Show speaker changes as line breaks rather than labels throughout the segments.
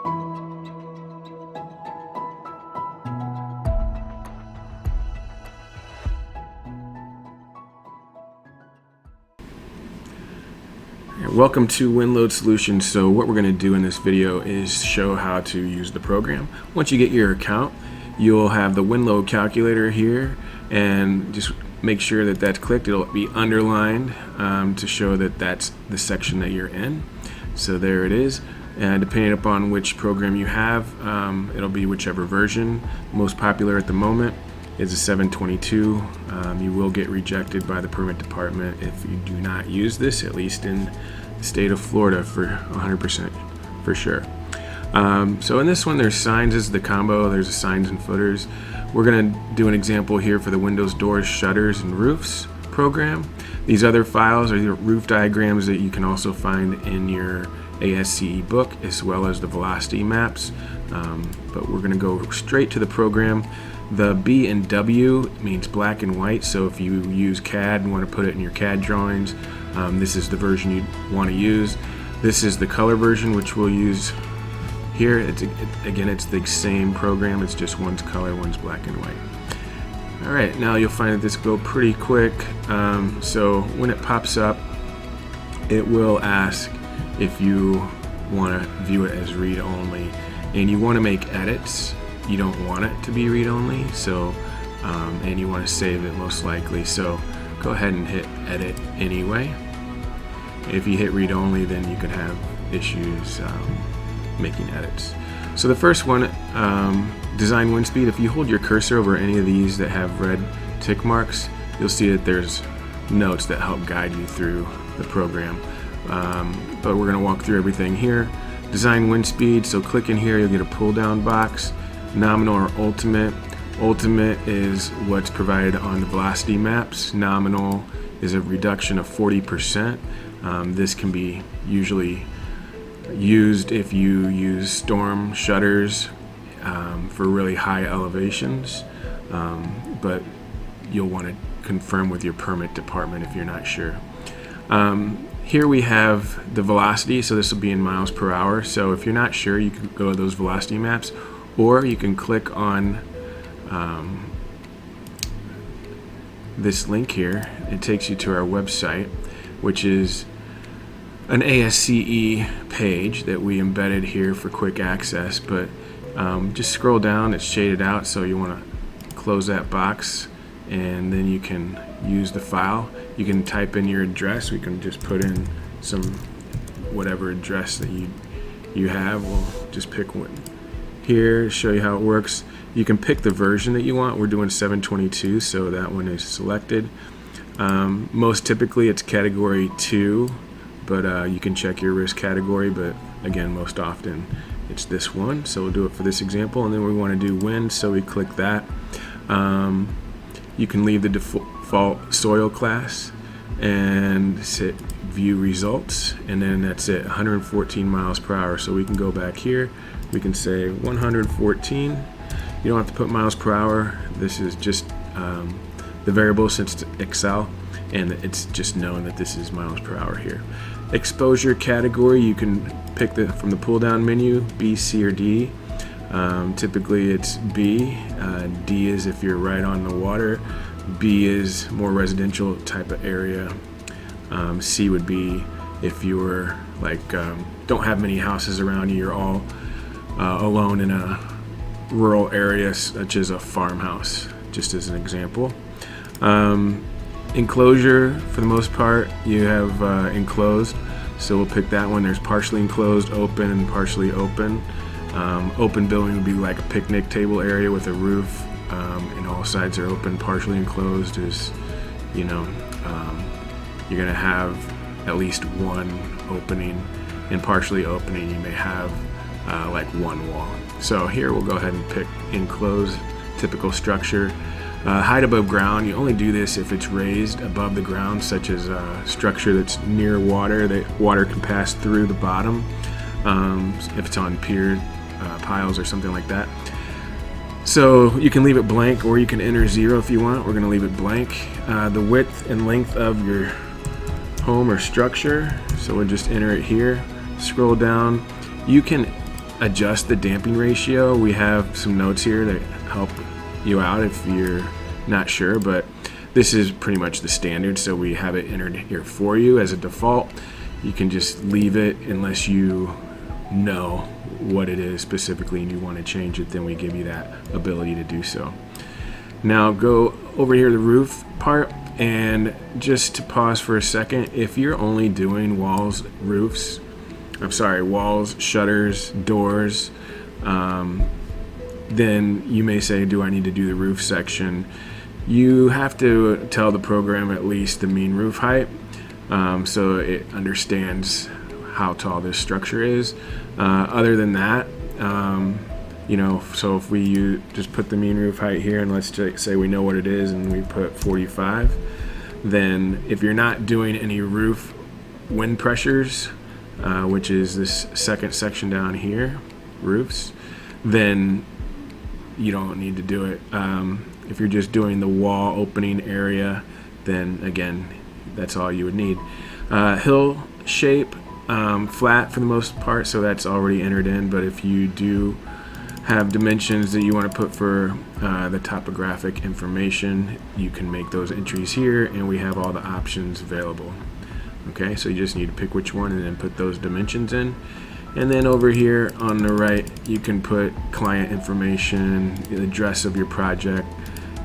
Welcome to Windload.solutions. So what we're going to do in this video is show how to use the program. Once you get your account, you'll have the Windload calculator here, and just make sure that that's clicked. It'll be underlined to show that that's the section that you're in. So there it is. And depending upon which program you have, it'll be whichever version. Most popular at the moment is a 722. You will get rejected by the permit department if you do not use this, at least in the state of Florida, for 100% for sure. So in this one, there's signs as the combo. There's the signs and footers. We're going to do an example here for the windows, doors, shutters, and roofs program. These other files are your roof diagrams that you can also find in your ASCE book, as well as the velocity maps. But we're going to go straight to the program. The B and W means black and white, so if you use CAD and want to put it in your CAD drawings, this is the version you want to use. This is the color version, which we'll use here. Again, it's the same program, it's just one's color, one's black and white. Alright, now you'll find that this will go pretty quick. So when it pops up, it will ask if you want to view it as read-only, and you want to make edits. You don't want it to be read-only, so and you want to save it most likely, so go ahead and hit edit anyway. If you hit read-only, then you could have issues making edits. So the first one, design wind speed. If you hold your cursor over any of these that have red tick marks, you'll see that there's notes that help guide you through the program. But we're going to walk through everything here. Design wind speed, so click in here, you'll get a pull down box. Nominal or ultimate. Ultimate is what's provided on the velocity maps. Nominal is a reduction of 40%. This can be usually used if you use storm shutters for really high elevations, but you'll want to confirm with your permit department if you're not sure. Here we have the velocity, so this will be in miles per hour. So if you're not sure, you can go to those velocity maps, or you can click on this link here. It takes you to our website, which is an ASCE page that we embedded here for quick access. But just scroll down, it's shaded out, so you want to close that box, and then you can use the file. You can type in your address. We can just put in some whatever address that you have. We'll just pick one here to show you how it works. You can pick the version that you want. We're doing 722, so that one is selected. Most typically it's category 2, but you can check your risk category, but again, most often it's this one. So we'll do it for this example, and then we want to do wind, so we click that. You can leave the default soil class and hit view results, and then that's it, 114 miles per hour. So we can go back here, we can say 114. You don't have to put miles per hour. This is just the variable, since it's Excel, and it's just known that this is miles per hour here. Exposure category, you can pick from the pull down menu, B, C, or D. Typically it's B. D is if you're right on the water. B is more residential type of area. C would be if you're like don't have many houses around you, you're all alone in a rural area such as a farmhouse, just as an example. Enclosure, for the most part, you have enclosed, so we'll pick that one. There's partially enclosed, open, and partially open. Open building would be like a picnic table area with a roof, and all sides are open. Partially enclosed is, you're going to have at least one opening, and partially opening you may have like one wall. So here we'll go ahead and pick enclosed, typical structure. Height above ground, you only do this if it's raised above the ground, such as a structure that's near water, that water can pass through the bottom, if it's on pier piles or something like that. So you can leave it blank, or you can enter 0 if you want. We're going to leave it blank. The width and length of your home or structure, so we'll just enter it here. Scroll down. You can adjust the damping ratio, we have some notes here that help you out if you're not sure, but this is pretty much the standard, so we have it entered here for you as a default. You can just leave it unless you know what it is specifically and you want to change it, then we give you that ability to do so. Now go over here to the roof part, and just to pause for a second, if you're only doing walls, walls, shutters, doors, then you may say, do I need to do the roof section? You have to tell the program at least the mean roof height, so it understands how tall this structure is. Other than that, so if we just put the mean roof height here, and let's say we know what it is and we put 45, then if you're not doing any roof wind pressures, which is this second section down here, roofs, then you don't need to do it. If you're just doing the wall opening area, then again, that's all you would need. Hill shape, flat for the most part, so that's already entered in, but if you do have dimensions that you want to put for the topographic information, you can make those entries here, and we have all the options available. Okay, so you just need to pick which one and then put those dimensions in. And then over here on the right, you can put client information, the address of your project,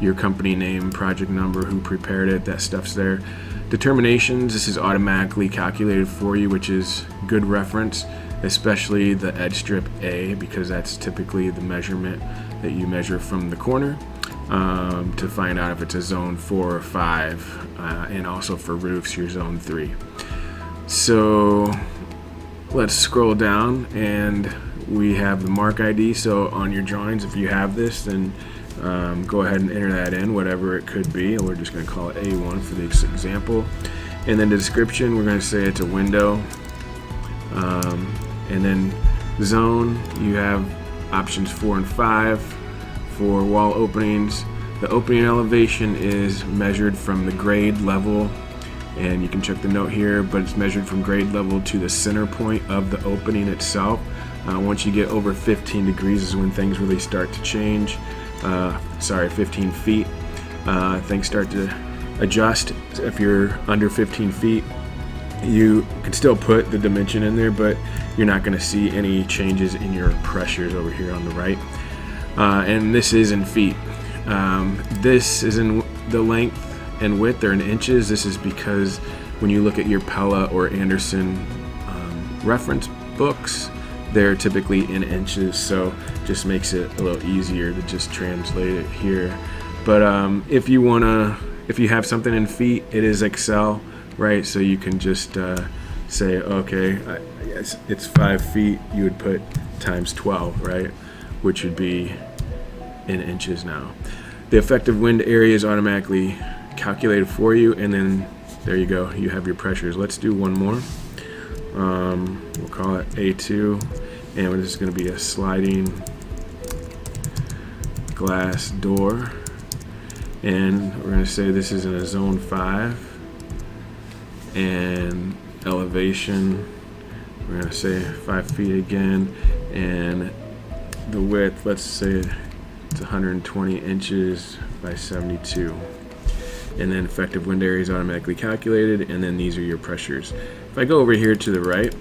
your company name, project number, who prepared it, that stuff's there. Determinations, this is automatically calculated for you, which is good reference, especially the edge strip A, because that's typically the measurement that you measure from the corner to find out if it's a zone 4 or 5, and also for roofs, your zone 3. So let's scroll down, and we have the mark ID. So on your drawings, if you have this, then go ahead and enter that in, whatever it could be. We're just going to call it A1 for this example. And then the description, we're going to say it's a window. And then zone, you have options 4 and 5 for wall openings. The opening elevation is measured from the grade level, and you can check the note here, but it's measured from grade level to the center point of the opening itself. Once you get over 15 degrees is when things really start to change. 15 feet. Things start to adjust. If you're under 15 feet, you can still put the dimension in there, but you're not going to see any changes in your pressures over here on the right. And this is in feet. This is in the length and width, or in inches. This is because when you look at your Pella or Anderson reference books, they're typically in inches, so just makes it a little easier to just translate it here. But if you have something in feet, it is Excel, right? So you can just say, okay, I guess it's 5 feet. You would put times 12, right? Which would be in inches now. The effective wind area is automatically calculated for you, and then there you go. You have your pressures. Let's do one more. We'll call it A2, and this is going to be a sliding glass door, and we're going to say this is in a zone 5, and elevation, we're going to say 5 feet again, and the width, let's say it's 120 inches by 72. And then effective wind area is automatically calculated, and then these are your pressures. If I go over here to the right,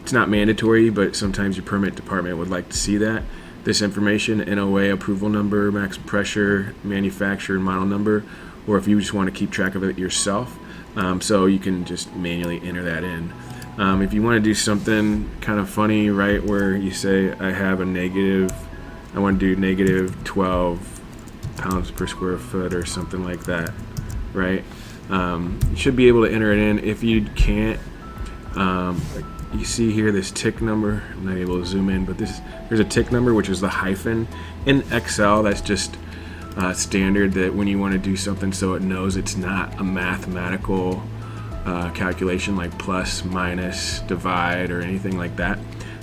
it's not mandatory, but sometimes your permit department would like to see that. This information, NOA, approval number, max pressure, manufacturer and model number, or if you just want to keep track of it yourself, so you can just manually enter that in. If you want to do something kind of funny, right, where you say I want to do negative 12 pounds per square foot or something like that, right? You should be able to enter it in. If you can't, you see here this tick number. I'm not able to zoom in, but there's a tick number, which is the hyphen. In Excel, that's just standard, that when you want to do something so it knows it's not a mathematical calculation like plus, minus, divide, or anything like that,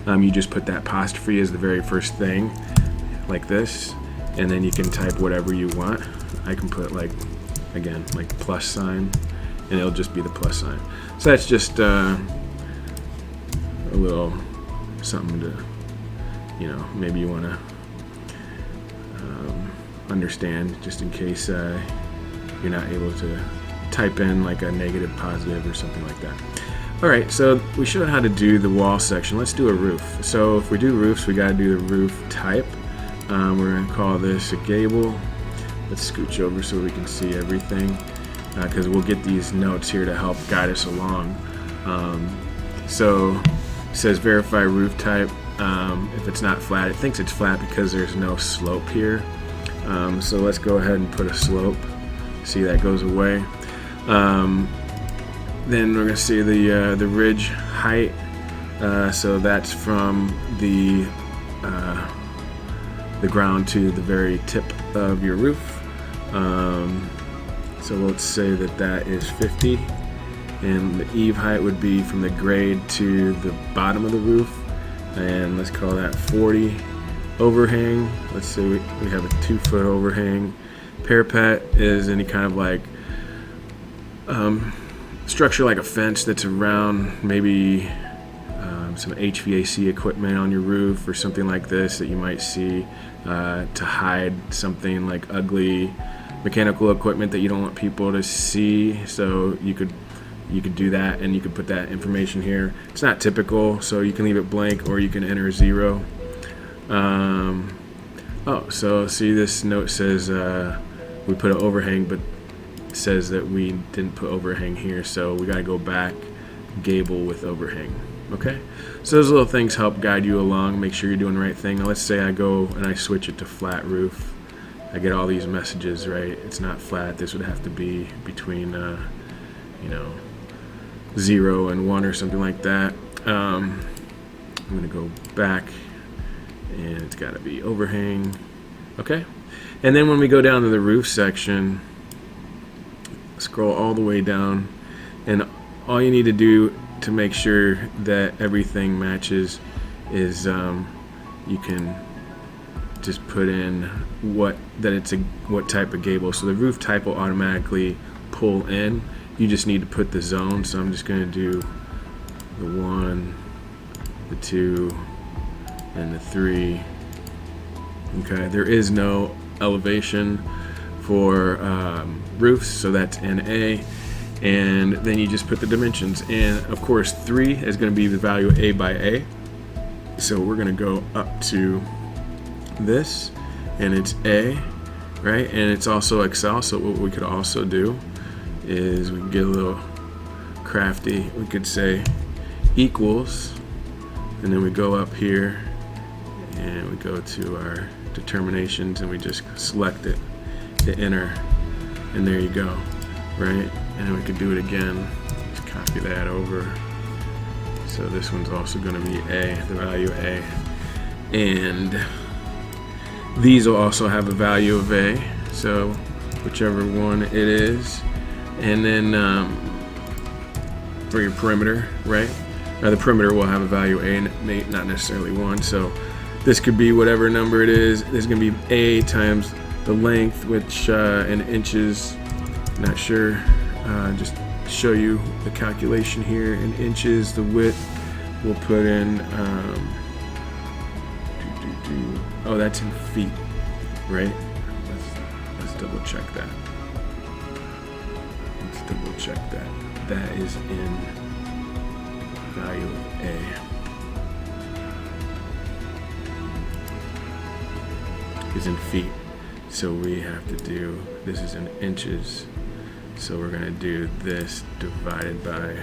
you just put that apostrophe as the very first thing, like this, and then you can type whatever you want. I can put like plus sign, and it'll just be the plus sign. So that's just a little something to, maybe you want to understand, just in case you're not able to type in like a negative, positive, or something like that. Alright, so we showed how to do the wall section. Let's do a roof. So if we do roofs, we got to do the roof type. We're going to call this a gable. Let's scooch over so we can see everything, because we'll get these notes here to help guide us along. So it says verify roof type. If it's not flat, it thinks it's flat because there's no slope here. So let's go ahead and put a slope. See, that goes away. Then we're going to see the ridge height. So that's from the ground to the very tip of your roof. So let's say that is 50, and the eave height would be from the grade to the bottom of the roof, and let's call that 40. Overhang, let's say we have a 2-foot overhang. Parapet is any kind of like structure like a fence that's around maybe some HVAC equipment on your roof or something like this that you might see to hide something like ugly mechanical equipment that you don't want people to see. So you could do that, and you could put that information here. It's not typical, so you can leave it blank or you can enter 0. So see, this note says we put an overhang, but it says that we didn't put overhang here, so we got to go back, gable with overhang. Okay, so those little things help guide you along, make sure you're doing the right thing. Now let's say I go and I switch it to flat roof. I get all these messages, right? It's not flat. This would have to be between 0 and 1 or something like that. I'm gonna go back, and it's got to be overhang. Okay, and then when we go down to the roof section, scroll all the way down, and all you need to do to make sure that everything matches is you can just put in what type of gable. So the roof type will automatically pull in. You just need to put the zone. So I'm just going to do the 1, the 2, and the 3. Okay, there is no elevation for roofs, so that's NA. And then you just put the dimensions, and of course 3 is going to be the value A by A. So we're going to go up to this, and it's A, right? And it's also Excel, so what we could also do is we can get a little crafty. We could say equals, and then we go up here and we go to our determinations, and we just select it, hit enter, and there you go, right? And we could do it again. Just copy that over. So this one's also going to be A, the value A. And these will also have a value of A, so whichever one it is. And then for your perimeter, right? Now the perimeter will have a value A, not necessarily 1. So this could be whatever number it is. There's going to be A times the length, which in inches, not sure. Just show you the calculation here in inches. The width we'll put in oh, that's in feet, right? Let's double check that. Let's double check that. That is in value of A is in feet, so we have to do, this is in inches. So we're going to do this divided by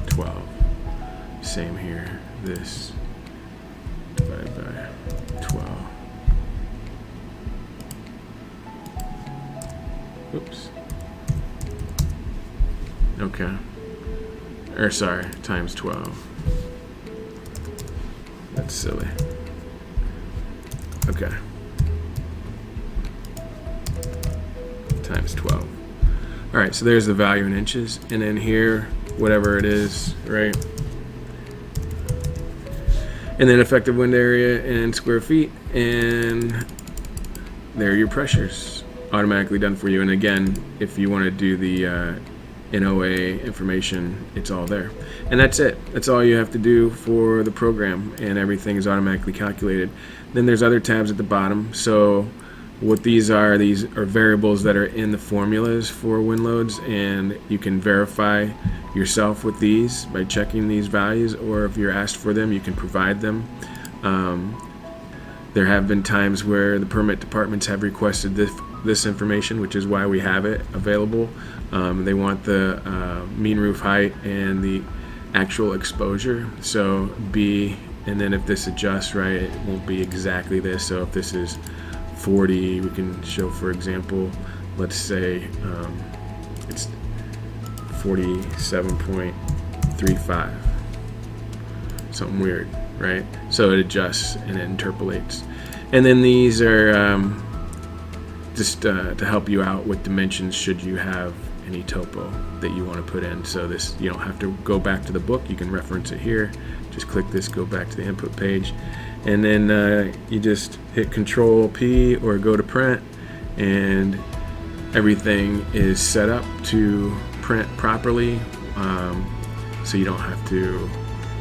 12. Same here. This divided by 12. Oops. Okay. Or sorry, times 12. That's silly. Okay. Times 12. All right, so there's the value in inches, and then here, whatever it is, right? And then effective wind area in square feet, and there are your pressures automatically done for you. And again, if you want to do the NOA information, it's all there. And that's it. That's all you have to do for the program, and everything is automatically calculated. Then there's other tabs at the bottom. So what these are variables that are in the formulas for wind loads, and you can verify yourself with these by checking these values, or if you're asked for them, you can provide them. There have been times where the permit departments have requested this information, which is why we have it available. They want the mean roof height and the actual exposure. So and then if this adjusts, right, it won't be exactly this. So if this is 40, we can show, for example, let's say it's 47.35, something weird, right? So it adjusts and it interpolates. And then these are just to help you out with dimensions should you have any topo that you want to put in. So this, you don't have to go back to the book, you can reference it here. Just click this, go back to the input page, and then you just hit Control P or go to print, and everything is set up to print properly, so you don't have to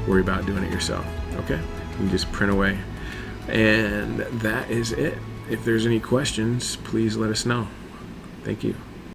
worry about doing it yourself. Okay, you just print away, and that is it. If there's any questions, please let us know. Thank you.